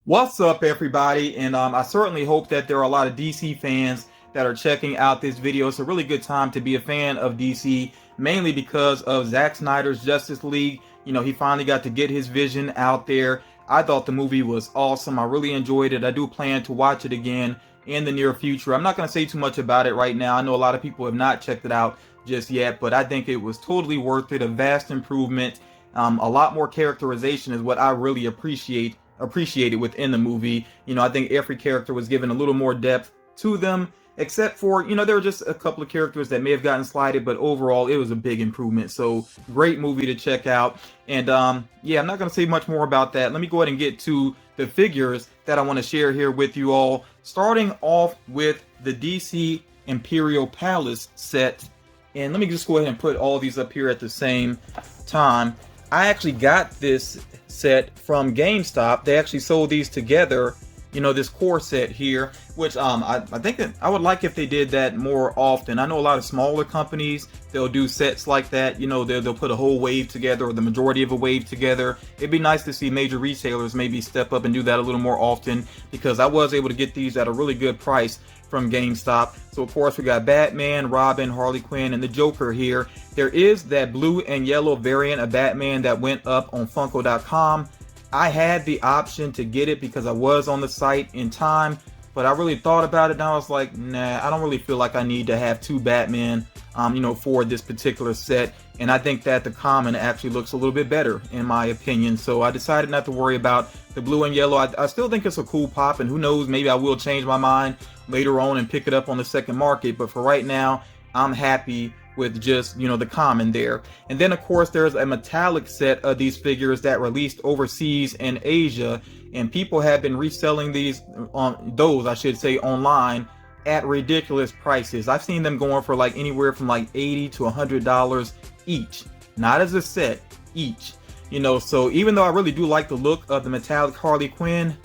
What's up, everybody? And I certainly hope that there are a lot of DC fans that are checking out this video. It's a really good time to be a fan of DC, mainly because of Zack Snyder's Justice League. He finally got to get his vision out there. I thought the movie was awesome. I really enjoyed it. I do plan to watch it again in the near future. I'm not going to say too much about it right now. I know a lot of people have not checked it out just yet, but I think it was totally worth it. A vast improvement. A lot more characterization is what I really appreciated within the movie. I think every character was given a little more depth to them, except for, there were just a couple of characters that may have gotten slighted, but overall it was a big improvement. So great movie to check out. And yeah, I'm not going to say much more about that. Let me go ahead and get to the figures that I want to share here with you all, starting off with the DC Imperial Palace set. And let me just go ahead and put all these up here at the same time. I actually got this set from GameStop. They actually sold these together, this core set here, which I think that I would like if they did that more often. I know a lot of smaller companies, they'll do sets like that. They'll put a whole wave together, or the majority of a wave together. It'd be nice to see major retailers maybe step up and do that a little more often, because I was able to get these at a really good price from GameStop. So of course we got Batman, Robin, Harley Quinn, and the Joker here. There is that blue and yellow variant of Batman that went up on Funko.com. I had the option to get it because I was on the site in time, but I really thought about it and I was like, nah, I don't really feel like I need to have two Batman, for this particular set. And I think that the common actually looks a little bit better in my opinion. So I decided not to worry about the blue and yellow. I still think it's a cool pop, and who knows, maybe I will change my mind later on and pick it up on the second market. But for right now, I'm happy with just, the common there. And then of course there's a metallic set of these figures that released overseas in Asia, and people have been reselling these online at ridiculous prices. I've seen them going for like anywhere from like $80 to $100 each, not as a set, each. So even though I really do like the look of the metallic Harley Quinn,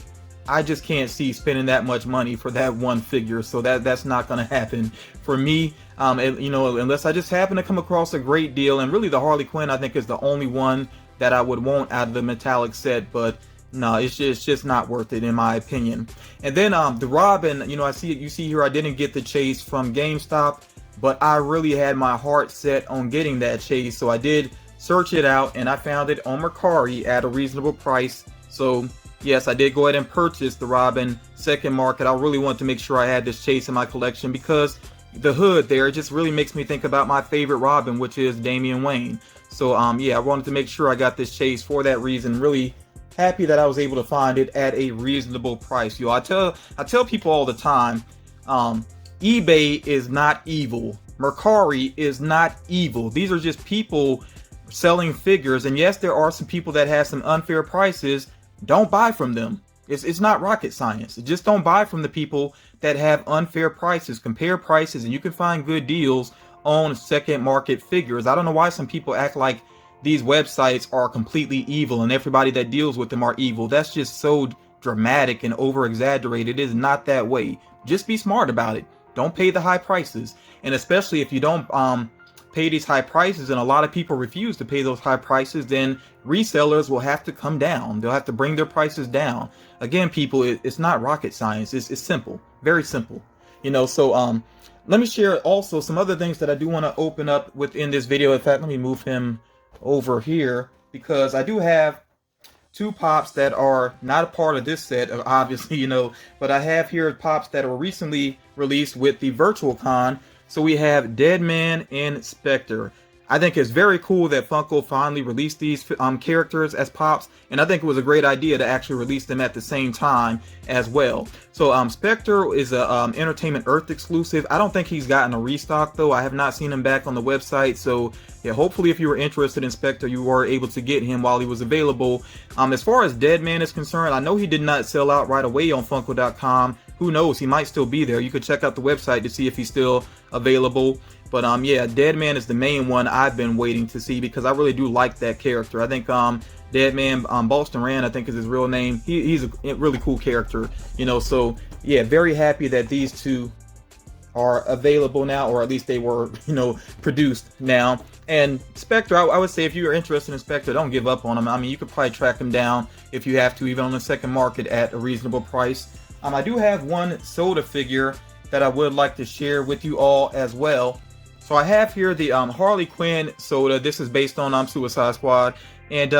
I just can't see spending that much money for that one figure. So that's not going to happen for me. Unless I just happen to come across a great deal. And really the Harley Quinn, I think, is the only one that I would want out of the metallic set. But no, it's just not worth it in my opinion. And then the Robin, you see here, I didn't get the chase from GameStop, but I really had my heart set on getting that chase. So I did search it out and I found it on Mercari at a reasonable price. So yes, I did go ahead and purchase the Robin second market. I really want to make sure I had this chase in my collection because the hood there, it just really makes me think about my favorite Robin, which is Damian Wayne. So yeah, I wanted to make sure I got this chase for that reason. Really happy that I was able to find it at a reasonable price. I tell people all the time, eBay is not evil. Mercari is not evil. These are just people selling figures. And yes, there are some people that have some unfair prices. Don't buy from them. It's not rocket science. Just don't buy from the people that have unfair prices. Compare prices and you can find good deals on second market figures. I don't know why some people act like these websites are completely evil and everybody that deals with them are evil. That's just so dramatic and over exaggerated. It is not that way. Just be smart about it. Don't pay the high prices. And especially if you don't pay these high prices, and a lot of people refuse to pay those high prices, then resellers will have to come down. They'll have to bring their prices down. Again, people, it's not rocket science. It's simple, very simple. So let me share also some other things that I do want to open up within this video. In fact, let me move him over here because I do have two pops that are not a part of this set, obviously, but I have here pops that were recently released with the virtual con. So we have Deadman and Spectre. I think it's very cool that Funko finally released these characters as pops, and I think it was a great idea to actually release them at the same time as well. So Spectre is a Entertainment Earth exclusive. I don't think he's gotten a restock though. I have not seen him back on the website. So yeah, hopefully if you were interested in Spectre, you were able to get him while he was available. As far as Deadman is concerned, I know he did not sell out right away on Funko.com. Who knows? He might still be there. You could check out the website to see if he's still available. But yeah, Deadman is the main one I've been waiting to see because I really do like that character. I think Deadman, Boston Rand, I think is his real name. He's a really cool character, So yeah, very happy that these two are available now, or at least they were, produced now. And Spectre, I would say if you're interested in Spectre, don't give up on them. I mean, you could probably track them down if you have to, even on the second market at a reasonable price. I do have one Soda figure that I would like to share with you all as well. So I have here the Harley Quinn Soda. This is based on Suicide Squad. And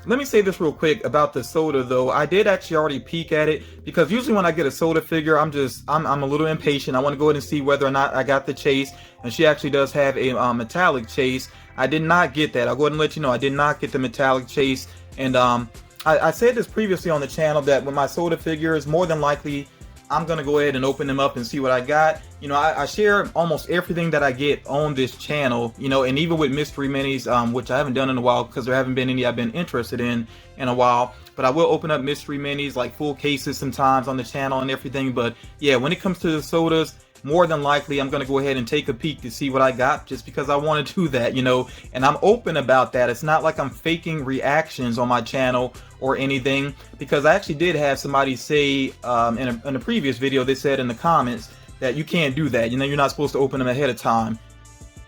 let me say this real quick about the Soda though. I did actually already peek at it, because usually when I get a Soda figure, I'm a little impatient. I want to go ahead and see whether or not I got the chase. And she actually does have a metallic chase. I did not get that. I'll go ahead and let you know I did not get the metallic chase. And I said this previously on the channel that with my Soda figures, more than likely I'm gonna go ahead and open them up and see what I got. I share almost everything that I get on this channel, and even with mystery minis, which I haven't done in a while because there haven't been any I've been interested in a while. But I will open up mystery minis, like full cases sometimes on the channel and everything. But yeah, when it comes to the Sodas, more than likely I'm gonna go ahead and take a peek to see what I got, just because I want to do that, and I'm open about that. It's not like I'm faking reactions on my channel or anything, because I actually did have somebody say in a previous video, they said in the comments that you can't do that, you're not supposed to open them ahead of time.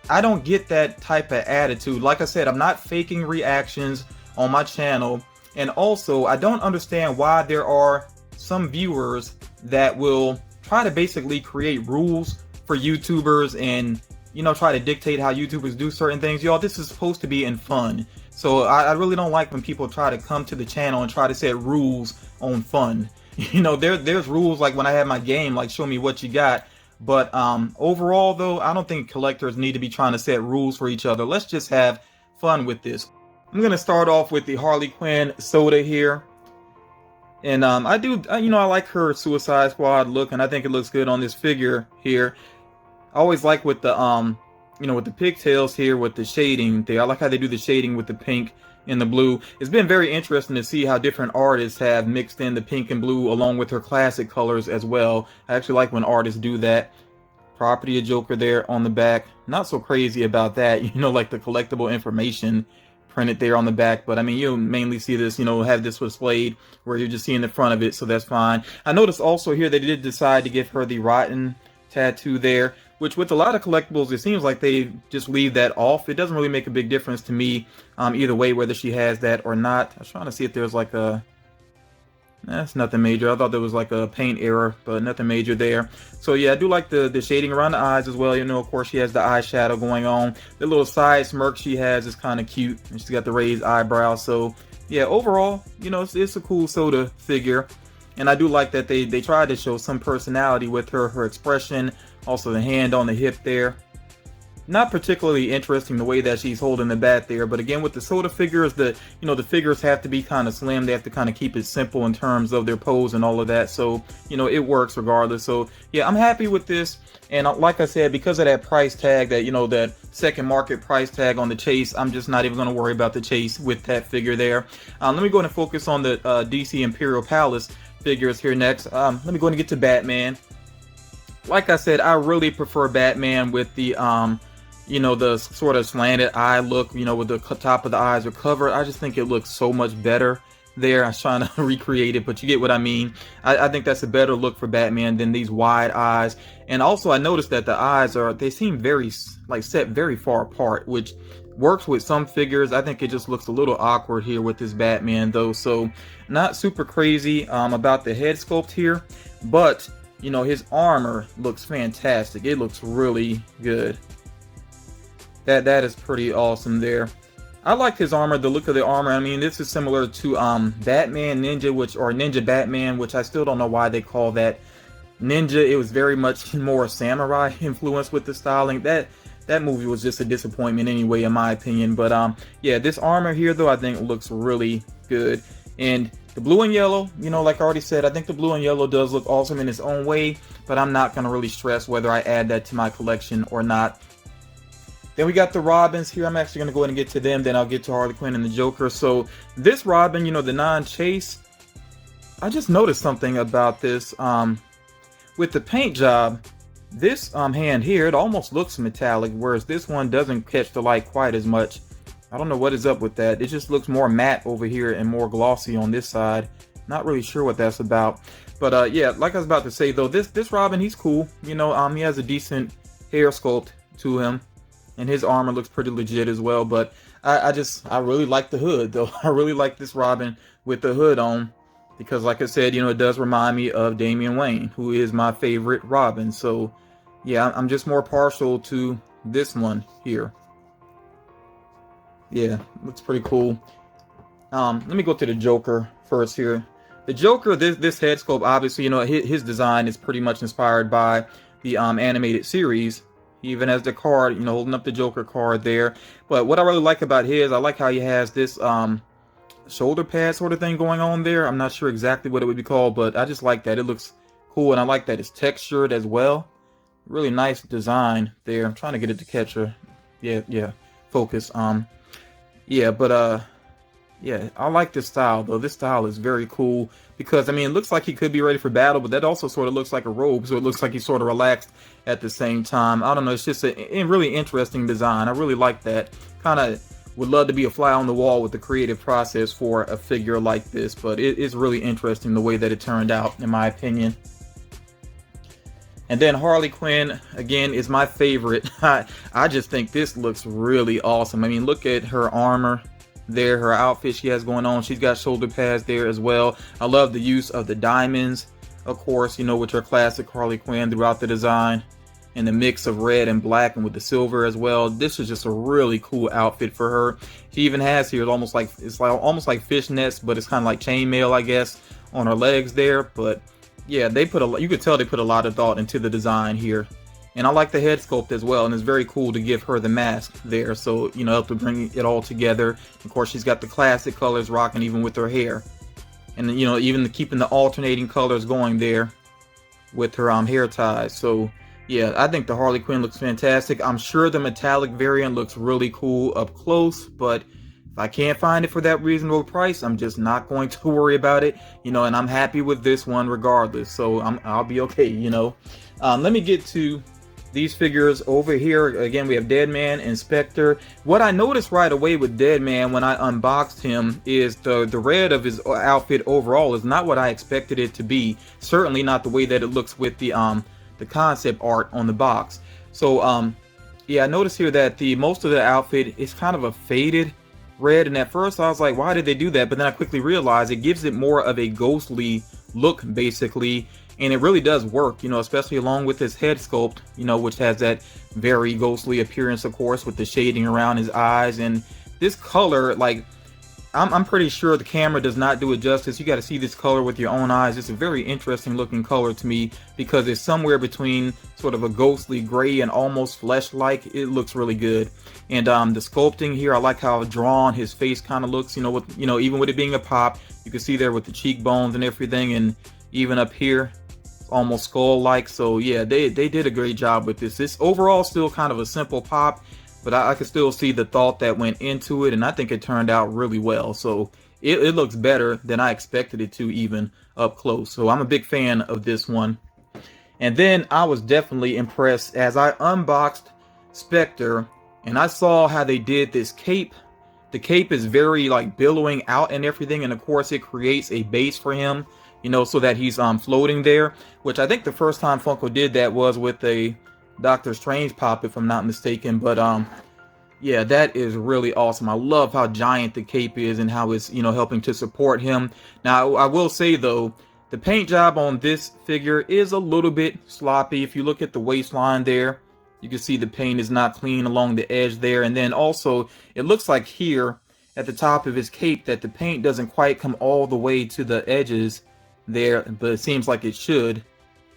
I don't get that type of attitude. Like I said, I'm not faking reactions on my channel. And also, I don't understand why there are some viewers that will try to basically create rules for YouTubers and, try to dictate how YouTubers do certain things. Y'all, this is supposed to be in fun. So I really don't like when people try to come to the channel and try to set rules on fun. There's rules like when I have my game, like show me what you got. But overall though, I don't think collectors need to be trying to set rules for each other. Let's just have fun with this. I'm going to start off with the Harley Quinn Soda here. And I like her Suicide Squad look, and I think it looks good on this figure here. I always like with the with the pigtails here with the shading there. I like how they do the shading with the pink and the blue. It's been very interesting to see how different artists have mixed in the pink and blue along with her classic colors as well. I actually like when artists do that. Property of Joker there on the back. Not so crazy about that, like the collectible information printed there on the back. But I mean, you'll mainly see this, have this displayed where you're just seeing the front of it, so that's fine. I noticed also here they did decide to give her the rotten tattoo there, which with a lot of collectibles, it seems like they just leave that off. It doesn't really make a big difference to me either way, whether she has that or not. I was trying to see if there's like a... That's nothing major. I thought there was like a paint error, but nothing major there. So yeah, I do like the shading around the eyes as well. Of course, she has the eyeshadow going on. The little side smirk she has is kind of cute. And she's got the raised eyebrows. So yeah, overall, it's a cool Soda figure. And I do like that they tried to show some personality with her expression. Also the hand on the hip there. Not particularly interesting the way that she's holding the bat there, but again with the Soda figures, the figures have to be kind of slim. They have to kind of keep it simple in terms of their pose and all of that. So it works regardless. So yeah, I'm happy with this. And like I said, because of that price tag, that that second market price tag on the chase, I'm just not even going to worry about the chase with that figure there. Let me go ahead and focus on the DC Imperial Palace figures here next. Let me go ahead and get to Batman. Like I said, I really prefer Batman with the the sort of slanted eye look, with the top of the eyes are covered. I just think it looks so much better there. I was trying to recreate it, but you get what I mean. I think that's a better look for Batman than these wide eyes. And also I noticed that the eyes they seem very set very far apart, which works with some figures. I think it just looks a little awkward here with this Batman though. So not super crazy about the head sculpt here, but his armor looks fantastic. It looks really good. That is pretty awesome there. I like his armor, the look of the armor. I mean, this is similar to Batman Ninja, or Ninja Batman, which I still don't know why they call that Ninja. It was very much more samurai influence with the styling. That movie was just a disappointment anyway, in my opinion. But yeah, this armor here though, I think looks really good. And the blue and yellow, like I already said, I think the blue and yellow does look awesome in its own way, but I'm not gonna really stress whether I add that to my collection or not. Then we got the Robins here. I'm actually going to go ahead and get to them. Then I'll get to Harley Quinn and the Joker. So this Robin, the non-chase, I just noticed something about this. With the paint job, this hand here, it almost looks metallic, whereas this one doesn't catch the light quite as much. I don't know what is up with that. It just looks more matte over here and more glossy on this side. Not really sure what that's about. But yeah, like I was about to say though, this Robin, he's cool. You know, he has a decent hair sculpt to him, and his armor looks pretty legit as well. But I really like the hood though. I really like this Robin with the hood on, because like I said, you know, it does remind me of Damian Wayne, who is my favorite Robin. So yeah, I'm just more partial to this one here. Yeah, looks pretty cool. Let me go to the Joker first here. The Joker, this head sculpt, obviously, you know, his design is pretty much inspired by the animated series. He even has the card, you know, holding up the Joker card there. But what I really like about his, I like how he has this shoulder pad sort of thing going on there. I'm not sure exactly what it would be called, but I just like that. It looks cool, and I like that it's textured as well. Really nice design there. I'm trying to get it to catch her. Yeah, focus. Yeah, but yeah, I like this style though. This style is very cool because, I mean, it looks like he could be ready for battle, but that also sort of looks like a robe, so it looks like he's sort of relaxed at the same time. I don't know, it's just a really interesting design. I really like that. Kind of would love to be a fly on the wall with the creative process for a figure like this, but it's really interesting the way that it turned out, in my opinion. And then Harley Quinn, again, is my favorite. I just think this looks really awesome. I mean, look at her armor there, her outfit she has going on. She's got shoulder pads there as well. I love the use of the diamonds, of course, you know, with her classic Harley Quinn throughout the design, and the mix of red and black and with the silver as well. This is just a really cool outfit for her. She even has here almost like fishnets, but it's kind of like chainmail, I guess, on her legs there. But yeah, you could tell they put a lot of thought into the design here. And I like the head sculpt as well, and it's very cool to give her the mask there, so, you know, help to bring it all together. Of course, she's got the classic colors rocking even with her hair. And, you know, even keeping the alternating colors going there with her hair ties. So, yeah, I think the Harley Quinn looks fantastic. I'm sure the metallic variant looks really cool up close, but if I can't find it for that reasonable price, I'm just not going to worry about it, you know, and I'm happy with this one regardless, so I'll be okay, you know. Let me get to these figures over here. Again, we have Deadman and Spectre. What I noticed right away with Deadman when I unboxed him is the red of his outfit overall is not what I expected it to be. Certainly not the way that it looks with the concept art on the box. So yeah, I noticed here that most of the outfit is kind of a faded red, and at first I was like, why did they do that? But then I quickly realized it gives it more of a ghostly look, basically. And it really does work, you know, especially along with his head sculpt, you know, which has that very ghostly appearance, of course, with the shading around his eyes. And this color, like, I'm pretty sure the camera does not do it justice. You got to see this color with your own eyes. It's a very interesting looking color to me because it's somewhere between sort of a ghostly gray and almost flesh-like. It looks really good. And the sculpting here, I like how drawn his face kind of looks, you know, with, you know, even with it being a pop, you can see there with the cheekbones and everything, and even up here, almost skull-like. So yeah, they did a great job with this. This overall still kind of a simple pop, but I could still see the thought that went into it, and I think it turned out really well. So it looks better than I expected it to, even up close. So I'm a big fan of this one. And then I was definitely impressed as I unboxed Spectre and I saw how they did this cape. The cape is very like billowing out and everything, and of course it creates a base for him, you know, so that he's floating there, which I think the first time Funko did that was with a Doctor Strange pop, if I'm not mistaken. But yeah, that is really awesome. I love how giant the cape is and how it's, you know, helping to support him. Now, I will say though, the paint job on this figure is a little bit sloppy. If you look at the waistline there, you can see the paint is not clean along the edge there. And then also, it looks like here at the top of his cape that the paint doesn't quite come all the way to the edges there, but it seems like it should.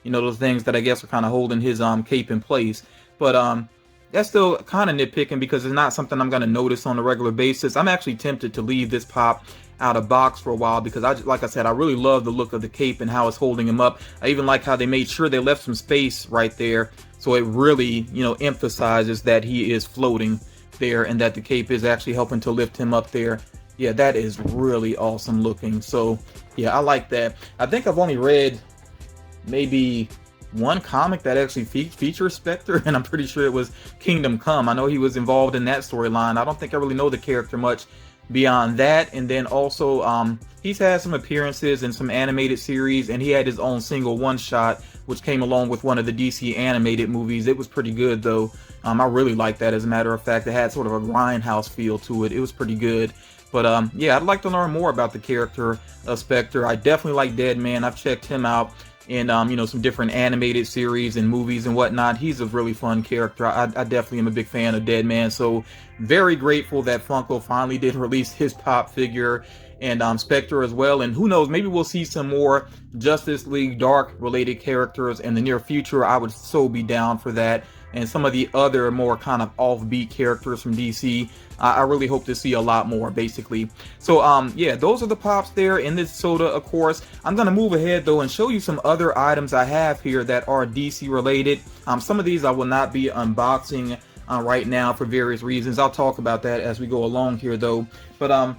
You know, those things that I guess are kind of holding his cape in place. But that's still kind of nitpicking because it's not something I'm going to notice on a regular basis. I'm actually tempted to leave this pop out of box for a while because like I said, I really love the look of the cape and how it's holding him up. I even like how they made sure they left some space right there, so it really, you know, emphasizes that he is floating there and that the cape is actually helping to lift him up there. Yeah, that is really awesome looking. So yeah, I like that. I think I've only read maybe one comic that actually features Spectre, and I'm pretty sure it was Kingdom Come. I know he was involved in that storyline. I don't think I really know the character much beyond that. And then also he's had some appearances in some animated series, and he had his own single one shot which came along with one of the DC animated movies. It was pretty good though. I really liked that. As a matter of fact, it had sort of a grindhouse feel to it. It was pretty good. But yeah, I'd like to learn more about the character of Spectre. I definitely like Deadman. I've checked him out in you know, some different animated series and movies and whatnot. He's a really fun character. I definitely am a big fan of Deadman. So very grateful that Funko finally did release his pop figure, and Spectre as well. And who knows, maybe we'll see some more Justice League Dark related characters in the near future. I would so be down for that. And some of the other more kind of offbeat characters from DC, I really hope to see a lot more, basically. So yeah, those are the pops there in this soda, of course. I'm gonna move ahead though and show you some other items I have here that are DC related. Some of these I will not be unboxing right now for various reasons. I'll talk about that as we go along here though. But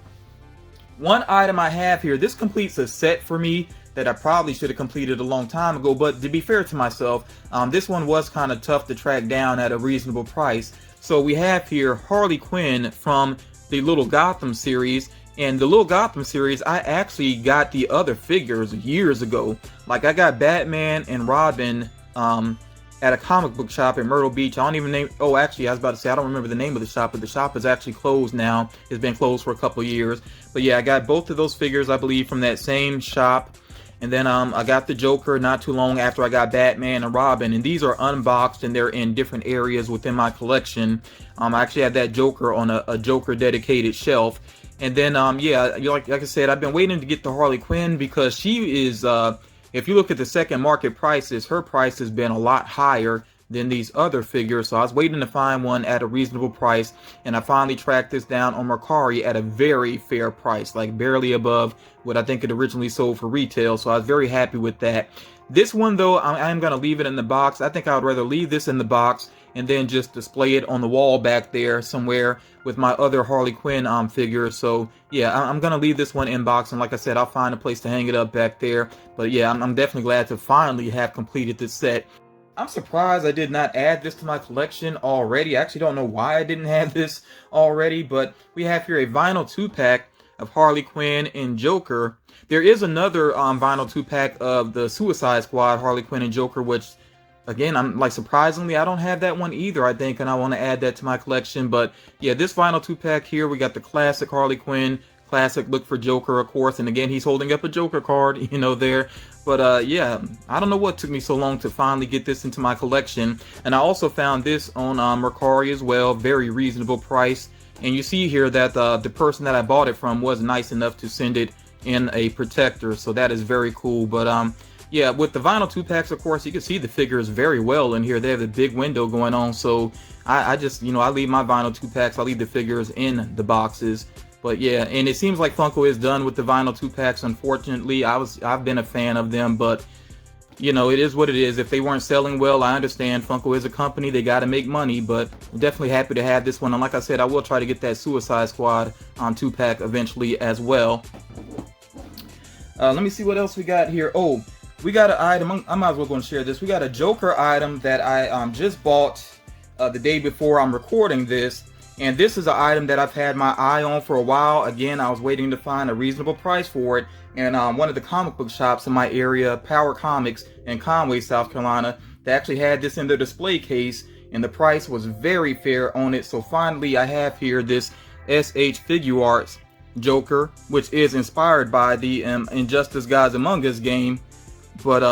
one item I have here, this completes a set for me that I probably should have completed a long time ago, but to be fair to myself, this one was kind of tough to track down at a reasonable price. So we have here Harley Quinn from the Little Gotham series, and the Little Gotham series, I actually got the other figures years ago. Like I got Batman and Robin at a comic book shop in Myrtle Beach. I don't even name, oh actually I was about to say I don't remember the name of the shop, but the shop is actually closed now. It's been closed for a couple of years. But yeah, I got both of those figures, I believe, from that same shop. And then I got the Joker not too long after I got Batman and Robin, and these are unboxed and they're in different areas within my collection. I actually had that Joker on a Joker dedicated shelf. And then yeah, like I said, I've been waiting to get the Harley Quinn because she is, if you look at the second market prices, her price has been a lot higher than these other figures. So I was waiting to find one at a reasonable price, and I finally tracked this down on Mercari at a very fair price, like barely above what I think it originally sold for retail. So I was very happy with that. This one though, I am going to leave it in the box. I think I would rather leave this in the box and then just display it on the wall back there somewhere with my other Harley Quinn figures. So yeah, I'm going to leave this one in box, and like I said, I'll find a place to hang it up back there. But yeah, I'm definitely glad to finally have completed this set. I'm surprised I did not add this to my collection already. I actually don't know why I didn't have this already, but we have here a vinyl 2-pack of Harley Quinn and Joker. There is another vinyl 2-pack of the Suicide Squad, Harley Quinn and Joker, which, again, I'm like, surprisingly, I don't have that one either, I think, and I want to add that to my collection. But yeah, this vinyl 2-pack here, we got the classic Harley Quinn, classic look for Joker, of course, and again, he's holding up a Joker card, you know, there. But yeah, I don't know what took me so long to finally get this into my collection. And I also found this on Mercari as well, very reasonable price. And you see here that the person that I bought it from was nice enough to send it in a protector, so that is very cool. But yeah, with the vinyl 2-packs, of course, you can see the figures very well in here. They have a big window going on, so I just, you know, I leave my vinyl 2-packs, I leave the figures in the boxes. But yeah, and it seems like Funko is done with the vinyl 2-packs, unfortunately. I've been a fan of them, but you know, it is what it is. If they weren't selling well, I understand. Funko is a company, they got to make money, but I'm definitely happy to have this one. And like I said, I will try to get that Suicide Squad 2-pack eventually as well. Let me see what else we got here. Oh, we got an item. I might as well go and share this. We got a Joker item that I just bought the day before I'm recording this. And this is an item that I've had my eye on for a while. Again, I was waiting to find a reasonable price for it. And one of the comic book shops in my area, Power Comics in Conway, South Carolina, they actually had this in their display case, and the price was very fair on it. So finally, I have here this SH Figuarts Joker, which is inspired by the Injustice Gods Among Us game. But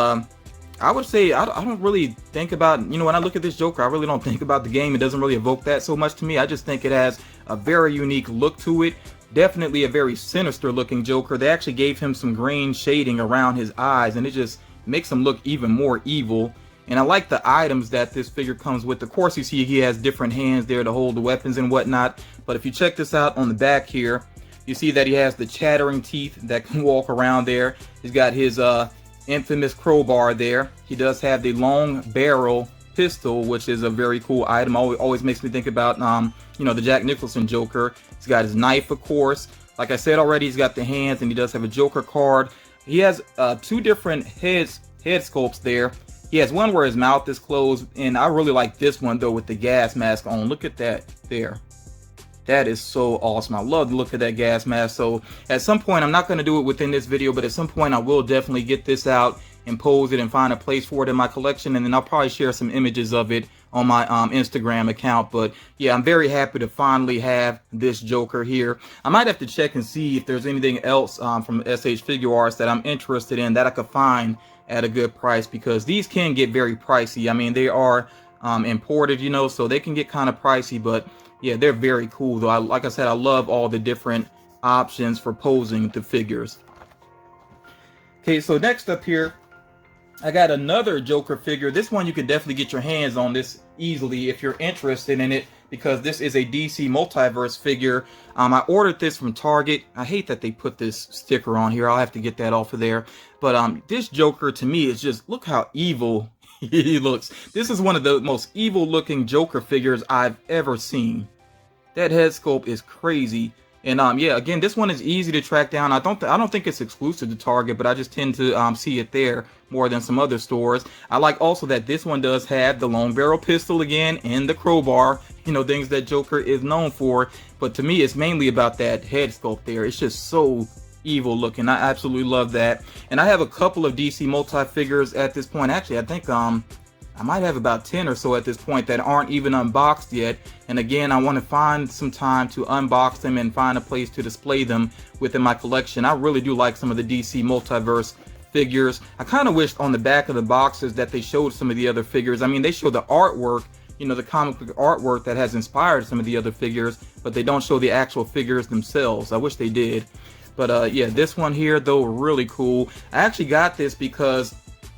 I would say I don't really think about, you know, when I look at this Joker, I really don't think about the game. It doesn't really evoke that so much to me. I just think it has a very unique look to it. Definitely a very sinister looking Joker. They actually gave him some green shading around his eyes, and it just makes him look even more evil. And I like the items that this figure comes with. Of course, you see he has different hands there to hold the weapons and whatnot. But if you check this out on the back here, you see that he has the chattering teeth that can walk around there. He's got his infamous crowbar there. He does have the long barrel pistol, which is a very cool item. Always makes me think about you know, the Jack Nicholson Joker. He's got his knife, of course. Like I said already, he's got the hands, and he does have a Joker card. He has two different head sculpts there. He has one where his mouth is closed, and I really like this one though with the gas mask on. Look at that there. That is so awesome. I love the look of that gas mask. So at some point, I'm not going to do it within this video, but at some point I will definitely get this out and pose it and find a place for it in my collection, and then I'll probably share some images of it on my Instagram account. But yeah, I'm very happy to finally have this Joker here. I might have to check and see if there's anything else from SH Figuarts that I'm interested in that I could find at a good price, because these can get very pricey. I mean, they are imported, you know, so they can get kind of pricey, but yeah, they're very cool though. Like I said, I love all the different options for posing the figures. Okay, so next up here, I got another Joker figure. This one you can definitely get your hands on this easily if you're interested in it, because this is a DC Multiverse figure. I ordered this from Target. I hate that they put this sticker on here. I'll have to get that off of there. But this Joker to me is just, look how evil he looks. This is one of the most evil looking Joker figures I've ever seen. That head sculpt is crazy. And yeah, again, this one is easy to track down. I don't think it's exclusive to Target, but I just tend to see it there more than some other stores. I like also that this one does have the long barrel pistol again and the crowbar, you know, things that Joker is known for. But to me, it's mainly about that head sculpt there. It's just so evil looking. I absolutely love that. And I have a couple of DC multi-figures at this point. Actually, I think I might have about 10 or so at this point that aren't even unboxed yet. And again, I want to find some time to unbox them and find a place to display them within my collection. I really do like some of the DC Multiverse figures. I kind of wished on the back of the boxes that they showed some of the other figures. I mean, they show the artwork, you know, the comic book artwork that has inspired some of the other figures, but they don't show the actual figures themselves. I wish they did. But yeah, this one here, though, really cool. I actually got this because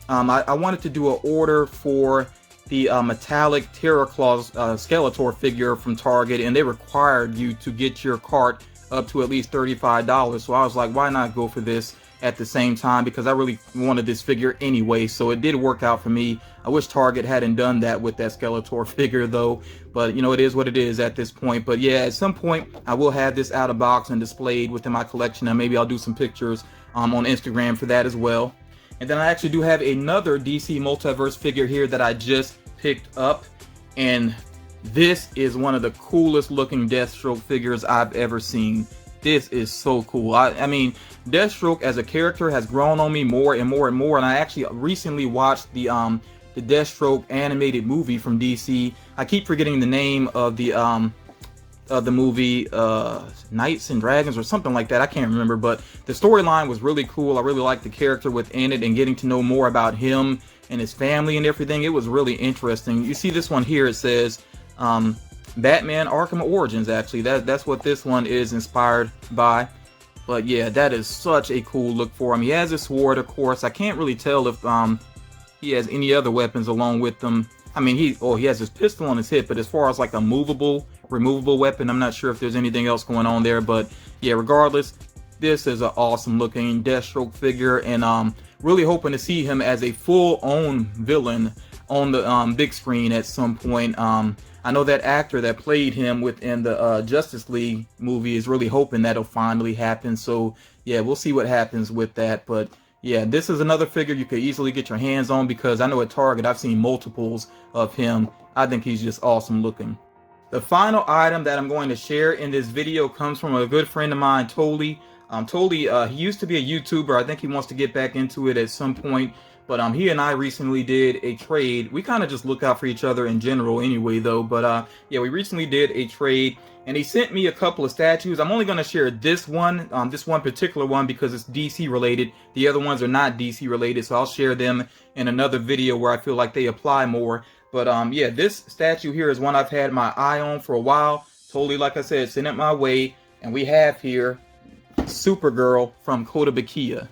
I wanted to do an order for the metallic Terror Claws Skeletor figure from Target, and they required you to get your cart up to at least $35. So I was like, why not go for this at the same time, because I really wanted this figure anyway. So it did work out for me. I wish Target hadn't done that with that Skeletor figure though, but you know, it is what it is at this point. But yeah, at some point I will have this out of box and displayed within my collection, and maybe I'll do some pictures on Instagram for that as well. And then I actually do have another DC Multiverse figure here that I just picked up, and this is one of the coolest looking Deathstroke figures I've ever seen. This is so cool. I mean, Deathstroke as a character has grown on me more and more and more, and I actually recently watched the Deathstroke animated movie from DC. I keep forgetting the name of the movie, Knights and Dragons or something like that. I can't remember, but the storyline was really cool. I really liked the character within it and getting to know more about him and his family and everything. It was really interesting. You see this one here, it says Batman Arkham Origins. Actually, that's what this one is inspired by. But yeah, that is such a cool look for him. He has a sword, of course. I can't really tell if he has any other weapons along with them. I mean, he has his pistol on his hip, but as far as like a removable weapon, I'm not sure if there's anything else going on there. But yeah, regardless, this is an awesome looking Deathstroke figure, and really hoping to see him as a full-on villain on the big screen at some point. I know that actor that played him within the Justice League movie is really hoping that'll finally happen. So yeah, we'll see what happens with that. But yeah, this is another figure you could easily get your hands on, because I know at Target I've seen multiples of him. I think he's just awesome looking. The final item that I'm going to share in this video comes from a good friend of mine, Tolly. Tolly, he used to be a YouTuber. I think he wants to get back into it at some point. But he and I recently did a trade. We kind of just look out for each other in general anyway, though. But yeah, we recently did a trade, and he sent me a couple of statues. I'm only going to share this one particular one, because it's DC related. The other ones are not DC related, so I'll share them in another video where I feel like they apply more. But yeah, this statue here is one I've had my eye on for a while. Totally, like I said, sent it my way. And we have here Supergirl from Kotobukiya.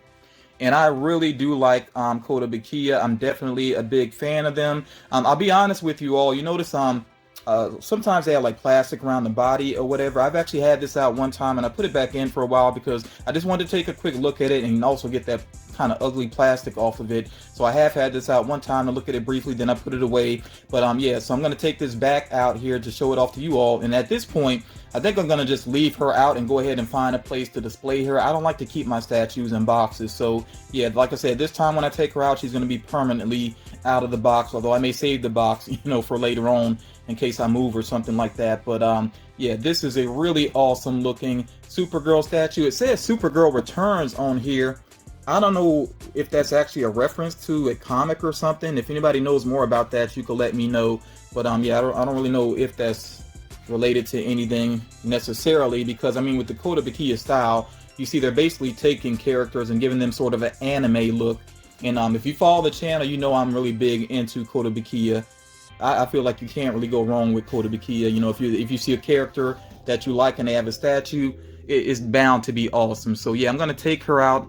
And I really do like Kotobukiya. I'm definitely a big fan of them. I'll be honest with you all. You notice sometimes they have like plastic around the body or whatever. I've actually had this out one time, and I put it back in for a while because I just wanted to take a quick look at it and also get that kind of ugly plastic off of it. So I have had this out one time to look at it briefly, then I put it away. But yeah, so I'm going to take this back out here to show it off to you all. And at this point, I think I'm going to just leave her out and go ahead and find a place to display her. I don't like to keep my statues in boxes. So yeah, like I said, this time when I take her out, she's going to be permanently out of the box, although I may save the box, you know, for later on in case I move or something like that. But yeah, this is a really awesome looking Supergirl statue. It says Supergirl Returns on here. I don't know if that's actually a reference to a comic or something. If anybody knows more about that, you can let me know. But yeah, I don't really know if that's related to anything necessarily, because I mean, with the Kotobukiya style, you see they're basically taking characters and giving them sort of an anime look. And if you follow the channel, you know I'm really big into Kotobukiya. I feel like you can't really go wrong with Kotobukiya. You know, if you see a character that you like and they have a statue, it's bound to be awesome. So yeah, I'm gonna take her out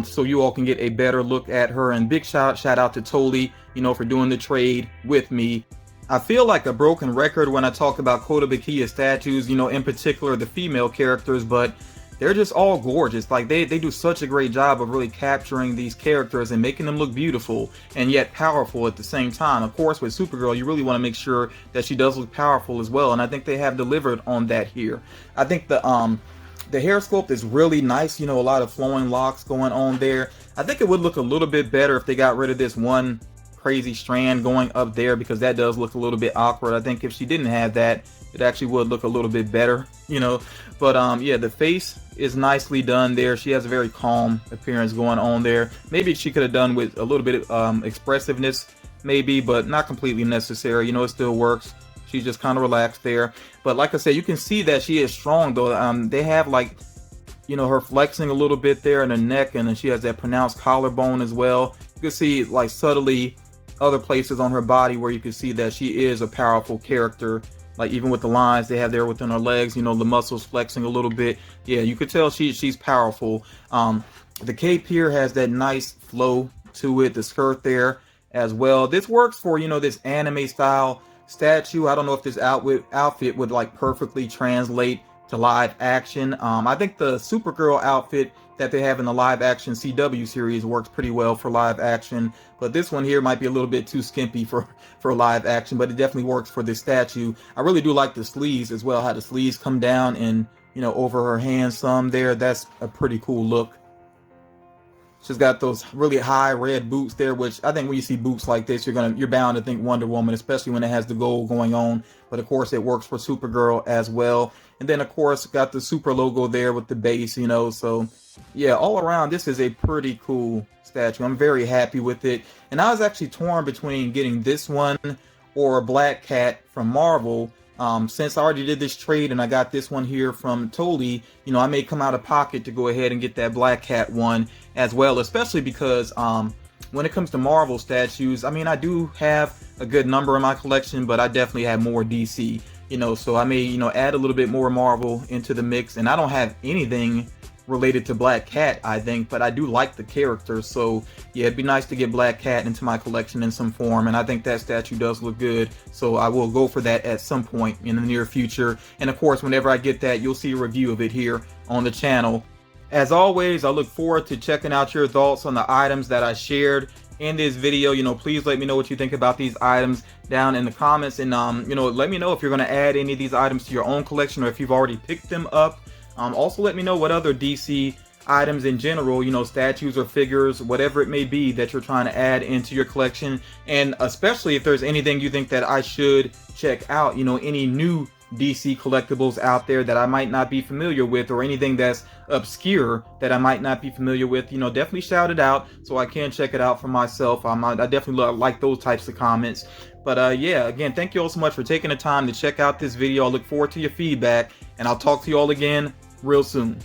so you all can get a better look at her. And big shout out to Toli, you know, for doing the trade with me. I feel like a broken record when I talk about Kotobukiya statues, you know, in particular the female characters, but they're just all gorgeous. Like they do such a great job of really capturing these characters and making them look beautiful and yet powerful at the same time. Of course, with Supergirl, you really want to make sure that she does look powerful as well, and I think they have delivered on that here. I think the hair sculpt is really nice, you know, a lot of flowing locks going on there. I think it would look a little bit better if they got rid of this one crazy strand going up there, because that does look a little bit awkward. I think if she didn't have that, it actually would look a little bit better, you know. But yeah, the face is nicely done there. She has a very calm appearance going on there. Maybe she could have done with a little bit of expressiveness maybe, but not completely necessary. You know, it still works. She's just kind of relaxed there. But like I said, you can see that she is strong though. They have, like, you know, her flexing a little bit there in her neck, and then she has that pronounced collarbone as well. You can see, like, subtly other places on her body where you can see that she is a powerful character. Like even with the lines they have there within her legs, you know, the muscles flexing a little bit. Yeah, you could tell she's powerful. The cape here has that nice flow to it, the skirt there as well. This works for, you know, this anime style statue. I don't know if this outfit would like perfectly translate to live action. I think the Supergirl outfit that they have in the live action CW series works pretty well for live action, but this one here might be a little bit too skimpy for live action, but it definitely works for this statue. I really do like the sleeves as well, how the sleeves come down and, you know, over her hands some there. That's a pretty cool look. She's got those really high red boots there, which I think when you see boots like this, you're bound to think Wonder Woman, especially when it has the gold going on. But of course, it works for Supergirl as well. And then of course, got the Super logo there with the base, you know. So yeah, all around, this is a pretty cool statue. I'm very happy with it. And I was actually torn between getting this one or Black Cat from Marvel. Since I already did this trade and I got this one here from Toli, you know, I may come out of pocket to go ahead and get that Black Cat one as well, especially because when it comes to Marvel statues, I mean, I do have a good number in my collection, but I definitely have more DC, you know, so I may, you know, add a little bit more Marvel into the mix. And I don't have anything related to Black Cat, I think, but I do like the character. So yeah, it'd be nice to get Black Cat into my collection in some form, and I think that statue does look good, so I will go for that at some point in the near future. And of course, whenever I get that, you'll see a review of it here on the channel. As always, I look forward to checking out your thoughts on the items that I shared in this video. You know, please let me know what you think about these items down in the comments, and you know, let me know if you're going to add any of these items to your own collection or if you've already picked them up. Also, let me know what other DC items in general, you know, statues or figures, whatever it may be, that you're trying to add into your collection. And especially if there's anything you think that I should check out, you know, any new DC collectibles out there that I might not be familiar with, or anything that's obscure that I might not be familiar with, you know, definitely shout it out so I can check it out for myself. I definitely like those types of comments. But yeah, again, thank you all so much for taking the time to check out this video. I look forward to your feedback, and I'll talk to you all again real soon.